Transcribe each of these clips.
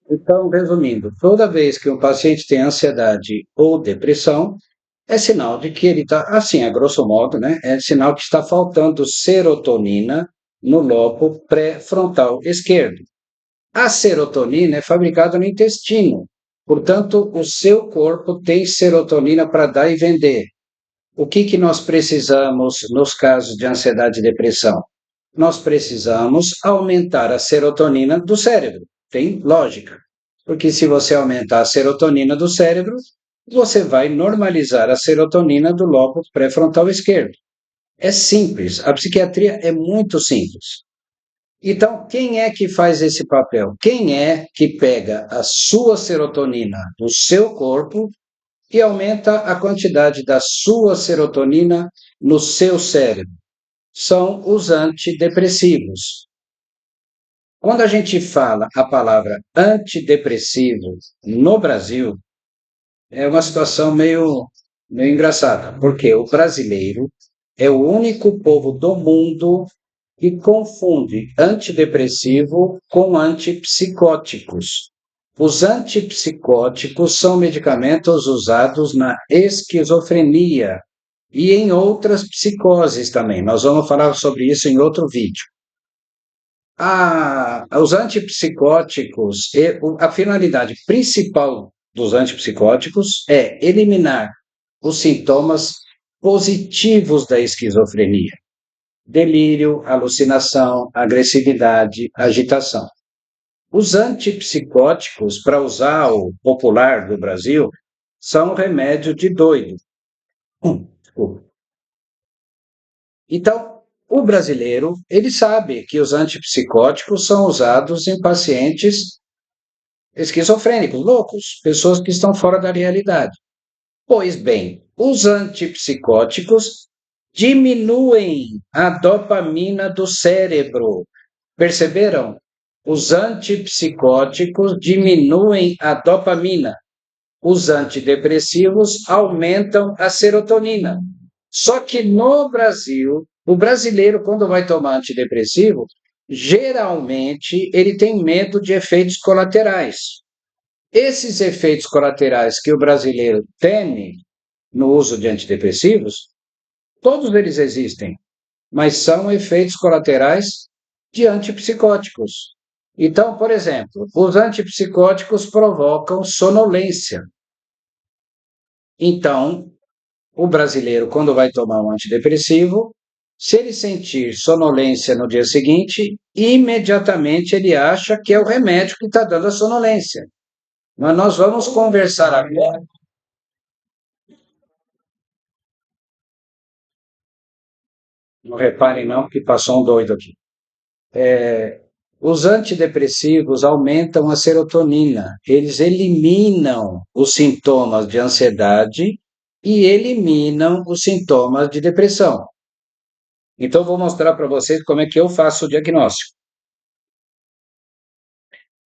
Então, resumindo, toda vez que um paciente tem ansiedade ou depressão, é sinal de que ele está, assim, a grosso modo, né? É sinal que está faltando serotonina no lobo pré-frontal esquerdo. A serotonina é fabricada no intestino, portanto, o seu corpo tem serotonina para dar e vender. O que que nós precisamos nos casos de ansiedade e depressão? Nós precisamos aumentar a serotonina do cérebro. Tem lógica. Porque se você aumentar a serotonina do cérebro, você vai normalizar a serotonina do lobo pré-frontal esquerdo. É simples, a psiquiatria é muito simples. Então, quem é que faz esse papel? Quem é que pega a sua serotonina do seu corpo e aumenta a quantidade da sua serotonina no seu cérebro? São os antidepressivos. Quando a gente fala a palavra antidepressivo no Brasil, é uma situação meio engraçada, porque o brasileiro é o único povo do mundo que confunde antidepressivo com antipsicóticos. Os antipsicóticos são medicamentos usados na esquizofrenia e em outras psicoses também. Nós vamos falar sobre isso em outro vídeo. Os antipsicóticos, a finalidade principal dos antipsicóticos é eliminar os sintomas positivos da esquizofrenia: delírio, alucinação, agressividade, agitação. Os antipsicóticos, para usar o popular do Brasil, são remédio de doido. Desculpa. Então, o brasileiro, ele sabe que os antipsicóticos são usados em pacientes esquizofrênicos, loucos, pessoas que estão fora da realidade. Pois bem, os antipsicóticos diminuem a dopamina do cérebro. Perceberam? Os antipsicóticos diminuem a dopamina. Os antidepressivos aumentam a serotonina. Só que no Brasil, o brasileiro, quando vai tomar antidepressivo, geralmente ele tem medo de efeitos colaterais. Esses efeitos colaterais que o brasileiro teme no uso de antidepressivos, todos eles existem, mas são efeitos colaterais de antipsicóticos. Então, por exemplo, os antipsicóticos provocam sonolência. Então, o brasileiro, quando vai tomar um antidepressivo, se ele sentir sonolência no dia seguinte, imediatamente ele acha que é o remédio que está dando a sonolência. Mas nós vamos conversar agora. Não reparem não, que passou um doido aqui. Os antidepressivos aumentam a serotonina, eles eliminam os sintomas de ansiedade e eliminam os sintomas de depressão. Então, vou mostrar para vocês como é que eu faço o diagnóstico.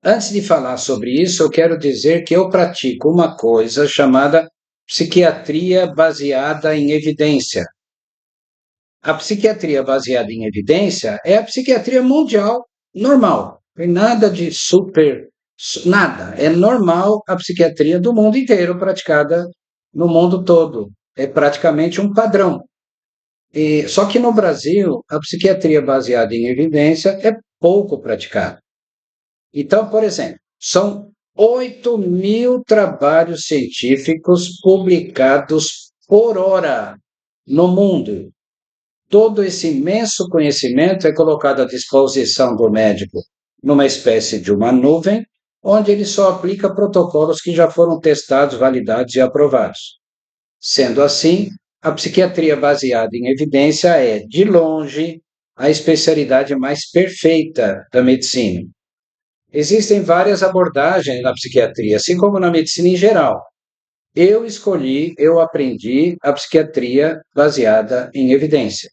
Antes de falar sobre isso, eu quero dizer que eu pratico uma coisa chamada psiquiatria baseada em evidência. A psiquiatria baseada em evidência é a psiquiatria mundial normal. Não tem nada de super, nada. É normal a psiquiatria do mundo inteiro praticada no mundo todo. É praticamente um padrão. Só que no Brasil, a psiquiatria baseada em evidência é pouco praticada. Então, por exemplo, são 8.000 trabalhos científicos publicados por hora no mundo. Todo esse imenso conhecimento é colocado à disposição do médico numa espécie de uma nuvem, onde ele só aplica protocolos que já foram testados, validados e aprovados. Sendo assim, a psiquiatria baseada em evidência é, de longe, a especialidade mais perfeita da medicina. Existem várias abordagens na psiquiatria, assim como na medicina em geral. Eu aprendi a psiquiatria baseada em evidência.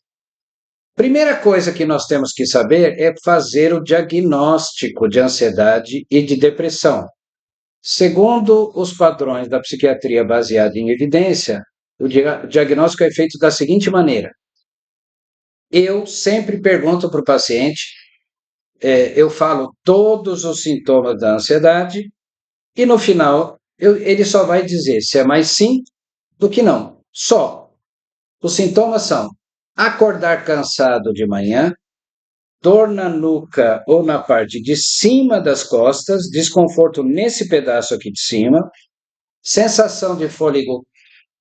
Primeira coisa que nós temos que saber é fazer o diagnóstico de ansiedade e de depressão. Segundo os padrões da psiquiatria baseada em evidência, o diagnóstico é feito da seguinte maneira: eu sempre pergunto para o paciente eu falo todos os sintomas da ansiedade e no final ele só vai dizer se é mais sim do que não. Só. Os sintomas são acordar cansado de manhã, dor na nuca ou na parte de cima das costas, desconforto nesse pedaço aqui de cima, sensação de fôlego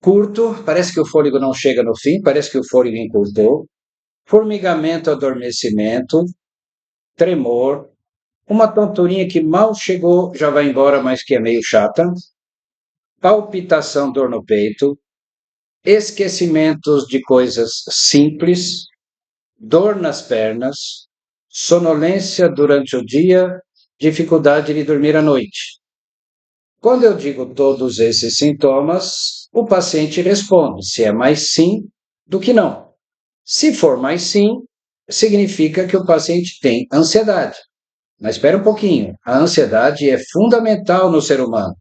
curto, parece que o fôlego não chega no fim, parece que o fôlego encurtou, formigamento, adormecimento, tremor, uma tonturinha que mal chegou, já vai embora, mas que é meio chata, palpitação, dor no peito, esquecimentos de coisas simples, dor nas pernas, sonolência durante o dia, dificuldade de dormir à noite. Quando eu digo todos esses sintomas, o paciente responde se é mais sim do que não. Se for mais sim, significa que o paciente tem ansiedade. Mas espera um pouquinho, a ansiedade é fundamental no ser humano.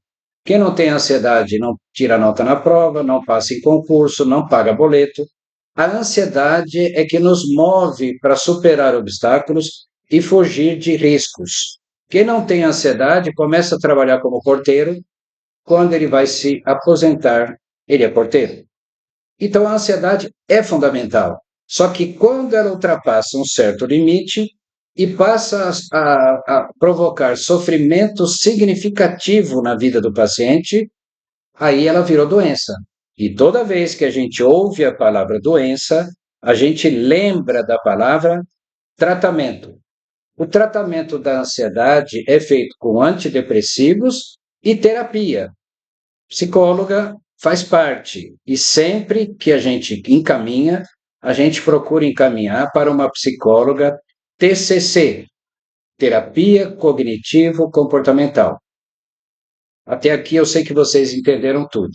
Quem não tem ansiedade não tira nota na prova, não passa em concurso, não paga boleto. A ansiedade é que nos move para superar obstáculos e fugir de riscos. Quem não tem ansiedade começa a trabalhar como porteiro, quando ele vai se aposentar, ele é porteiro. Então a ansiedade é fundamental. Só que quando ela ultrapassa um certo limite e passa a provocar sofrimento significativo na vida do paciente, aí ela virou doença. E toda vez que a gente ouve a palavra doença, a gente lembra da palavra tratamento. O tratamento da ansiedade é feito com antidepressivos e terapia. Psicóloga faz parte. E sempre que a gente encaminha, a gente procura encaminhar para uma psicóloga TCC, terapia cognitivo-comportamental. Até aqui eu sei que vocês entenderam tudo.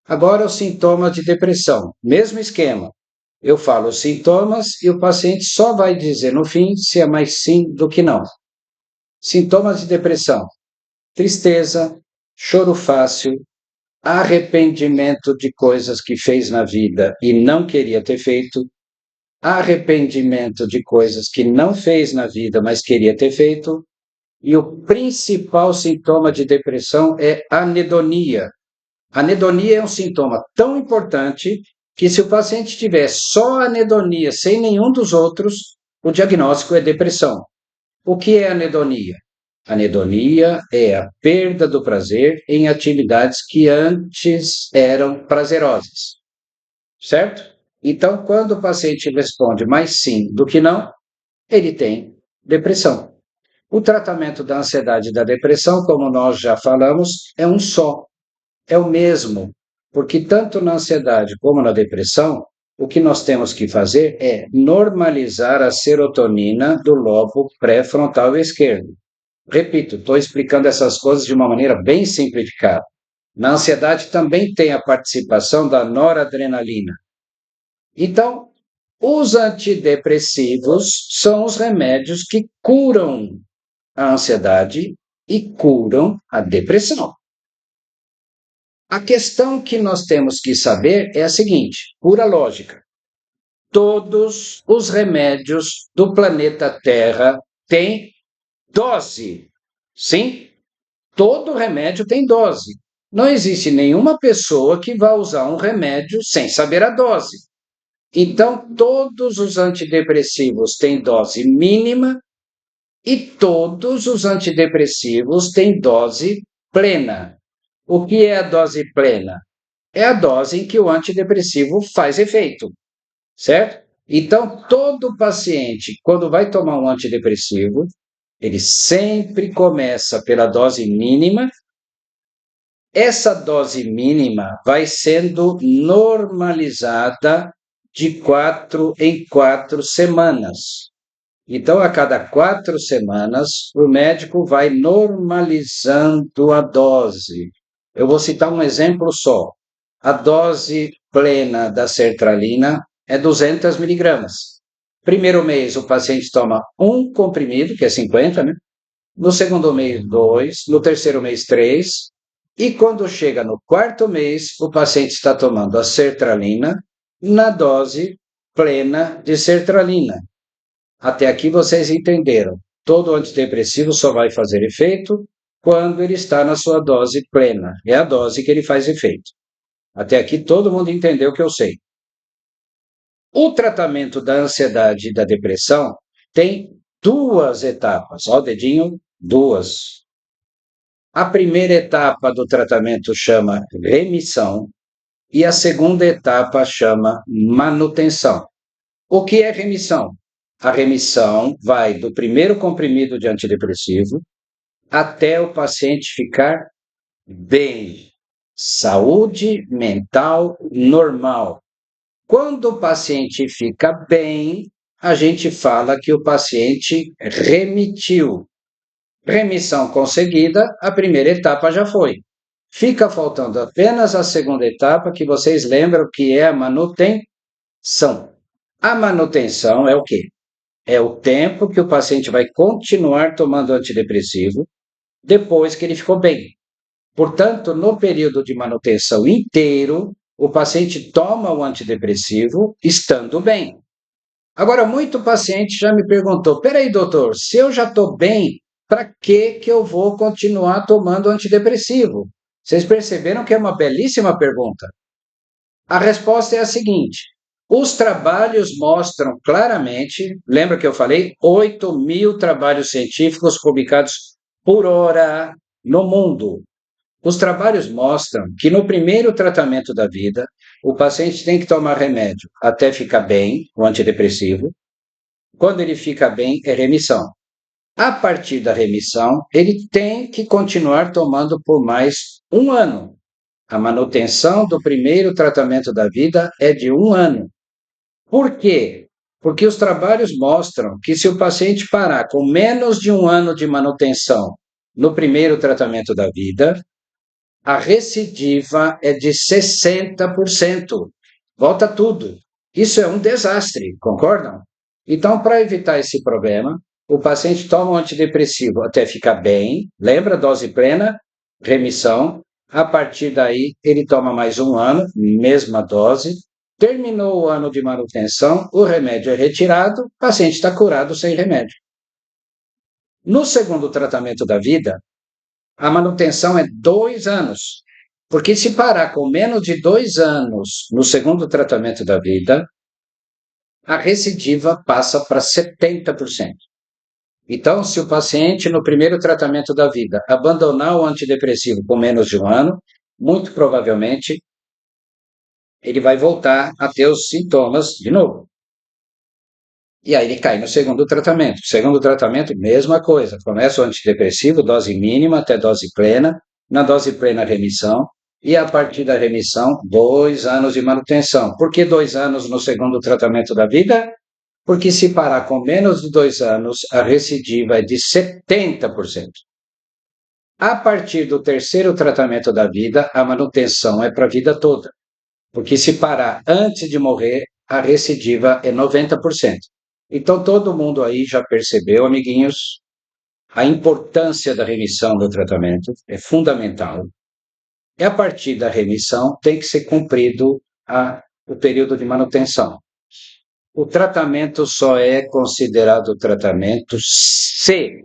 Agora, os sintomas de depressão, mesmo esquema. Eu falo os sintomas e o paciente só vai dizer no fim se é mais sim do que não. Sintomas de depressão: tristeza, choro fácil, arrependimento de coisas que fez na vida e não queria ter feito, arrependimento de coisas que não fez na vida, mas queria ter feito, e o principal sintoma de depressão é anedonia. Anedonia é um sintoma tão importante que, se o paciente tiver só anedonia sem nenhum dos outros, o diagnóstico é depressão. O que é anedonia? Anedonia é a perda do prazer em atividades que antes eram prazerosas, certo? Então, quando o paciente responde mais sim do que não, ele tem depressão. O tratamento da ansiedade e da depressão, como nós já falamos, é um só, é o mesmo, porque tanto na ansiedade como na depressão, o que nós temos que fazer é normalizar a serotonina do lobo pré-frontal esquerdo. Repito, estou explicando essas coisas de uma maneira bem simplificada. Na ansiedade também tem a participação da noradrenalina. Então, os antidepressivos são os remédios que curam a ansiedade e curam a depressão. A questão que nós temos que saber é a seguinte, pura lógica. Todos os remédios do planeta Terra têm dose. Sim, todo remédio tem dose. Não existe nenhuma pessoa que vá usar um remédio sem saber a dose. Então, todos os antidepressivos têm dose mínima e todos os antidepressivos têm dose plena. O que é a dose plena? É a dose em que o antidepressivo faz efeito, certo? Então, todo paciente, quando vai tomar um antidepressivo, ele sempre começa pela dose mínima. Essa dose mínima vai sendo normalizada de 4 em 4 semanas. Então, a cada 4 semanas, o médico vai normalizando a dose. Eu vou citar um exemplo só. A dose plena da sertralina é 200 miligramas. Primeiro mês, o paciente toma um comprimido, que é 50, né? No segundo mês, 2. No terceiro mês, 3. E quando chega no quarto mês, o paciente está tomando a sertralina na dose plena de sertralina. Até aqui vocês entenderam. Todo antidepressivo só vai fazer efeito quando ele está na sua dose plena. É a dose que ele faz efeito. Até aqui todo mundo entendeu o que eu sei. O tratamento da ansiedade e da depressão tem duas etapas. Ó, o dedinho, duas. A primeira etapa do tratamento chama remissão e a segunda etapa chama manutenção. O que é remissão? A remissão vai do primeiro comprimido de antidepressivo até o paciente ficar bem, saúde mental normal. Quando o paciente fica bem, a gente fala que o paciente remitiu. Remissão conseguida, a primeira etapa já foi. Fica faltando apenas a segunda etapa, que vocês lembram que é a manutenção. A manutenção é o quê? É o tempo que o paciente vai continuar tomando antidepressivo depois que ele ficou bem. Portanto, no período de manutenção inteiro, o paciente toma o antidepressivo estando bem. Agora, muito paciente já me perguntou: peraí, doutor, se eu já estou bem, para que eu vou continuar tomando antidepressivo? Vocês perceberam que é uma belíssima pergunta? A resposta é a seguinte: os trabalhos mostram claramente, lembra que eu falei, 8.000 trabalhos científicos publicados por hora no mundo. Os trabalhos mostram que no primeiro tratamento da vida, o paciente tem que tomar remédio até ficar bem, o antidepressivo. Quando ele fica bem, é remissão. A partir da remissão, ele tem que continuar tomando por mais um ano. A manutenção do primeiro tratamento da vida é de um ano. Por quê? Porque os trabalhos mostram que se o paciente parar com menos de um ano de manutenção no primeiro tratamento da vida, a recidiva é de 60%. Volta tudo. Isso é um desastre, concordam? Então, para evitar esse problema, o paciente toma um antidepressivo até ficar bem, lembra? Dose plena, remissão. A partir daí, ele toma mais um ano, mesma dose. Terminou o ano de manutenção, o remédio é retirado, o paciente está curado sem remédio. No segundo tratamento da vida, a manutenção é 2 anos. Porque se parar com menos de 2 anos no segundo tratamento da vida, a recidiva passa para 70%. Então, se o paciente no primeiro tratamento da vida abandonar o antidepressivo com menos de um ano, muito provavelmente ele vai voltar a ter os sintomas de novo. E aí ele cai no segundo tratamento. Segundo tratamento, mesma coisa. Começa o antidepressivo, dose mínima até dose plena. Na dose plena, remissão. E a partir da remissão, 2 anos de manutenção. Por que 2 anos no segundo tratamento da vida? Porque se parar com menos de 2 anos, a recidiva é de 70%. A partir do terceiro tratamento da vida, a manutenção é para a vida toda. Porque se parar antes de morrer, a recidiva é 90%. Então, todo mundo aí já percebeu, amiguinhos, a importância da remissão do tratamento é fundamental. E a partir da remissão tem que ser cumprido o período de manutenção. O tratamento só é considerado tratamento se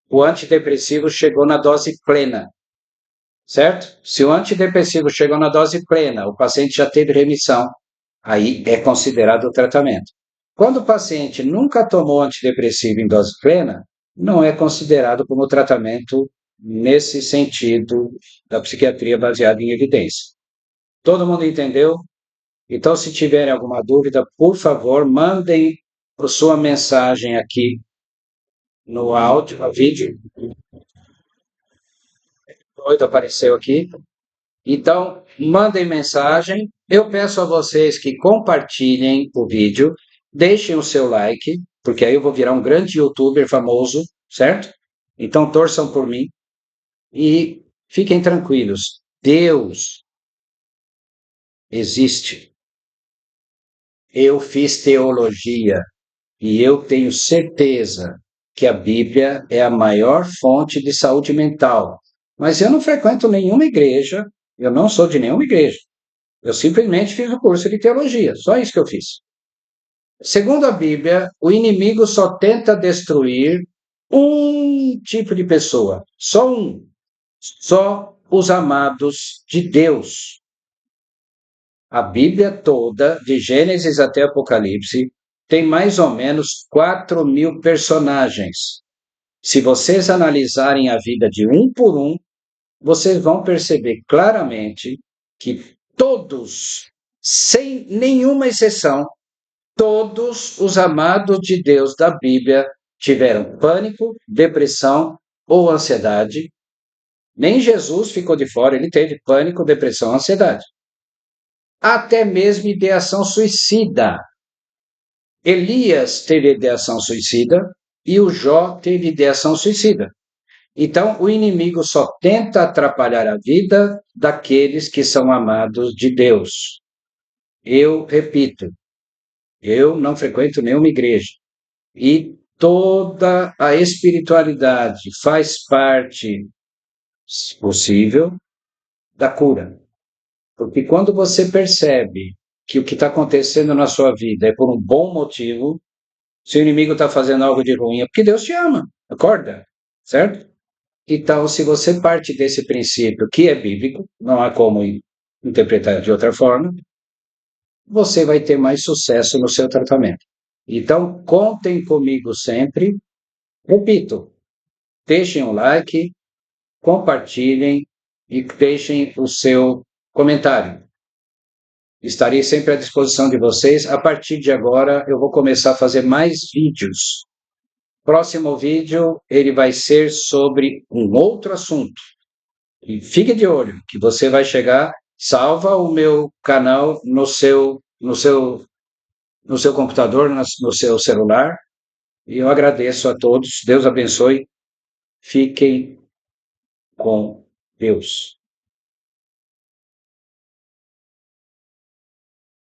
o antidepressivo chegou na dose plena, certo? Se o antidepressivo chegou na dose plena, o paciente já teve remissão, aí é considerado tratamento. Quando o paciente nunca tomou antidepressivo em dose plena, não é considerado como tratamento nesse sentido da psiquiatria baseada em evidência. Todo mundo entendeu? Então, se tiverem alguma dúvida, por favor, mandem por sua mensagem aqui no áudio, no vídeo. Doido apareceu aqui. Então, mandem mensagem. Eu peço a vocês que compartilhem o vídeo, deixem o seu like, porque aí eu vou virar um grande youtuber famoso, certo? Então, torçam por mim e fiquem tranquilos. Deus existe. Eu fiz teologia e eu tenho certeza que a Bíblia é a maior fonte de saúde mental. Mas eu não frequento nenhuma igreja, eu não sou de nenhuma igreja. Eu simplesmente fiz o curso de teologia, só isso que eu fiz. Segundo a Bíblia, o inimigo só tenta destruir um tipo de pessoa, só um, só os amados de Deus. A Bíblia toda, de Gênesis até Apocalipse, tem mais ou menos 4.000 personagens. Se vocês analisarem a vida de um por um, vocês vão perceber claramente que todos, sem nenhuma exceção, todos os amados de Deus da Bíblia tiveram pânico, depressão ou ansiedade. Nem Jesus ficou de fora, ele teve pânico, depressão, ansiedade. Até mesmo ideação suicida. Elias teve ideação suicida e o Jó teve ideação suicida. Então, o inimigo só tenta atrapalhar a vida daqueles que são amados de Deus. Eu repito, eu não frequento nenhuma igreja. E toda a espiritualidade faz parte, se possível, da cura. Porque quando você percebe que o que está acontecendo na sua vida é por um bom motivo, se o inimigo está fazendo algo de ruim, é porque Deus te ama. Acorda, certo? Então, se você parte desse princípio que é bíblico, não há como interpretar de outra forma, você vai ter mais sucesso no seu tratamento. Então, contem comigo sempre. Repito, deixem um like, compartilhem e deixem o seu comentário. Estarei sempre à disposição de vocês. A partir de agora, eu vou começar a fazer mais vídeos. Próximo vídeo, ele vai ser sobre um outro assunto. E fique de olho, que você vai chegar, salva o meu canal no seu computador, no seu celular. E eu agradeço a todos. Deus abençoe. Fiquem com Deus.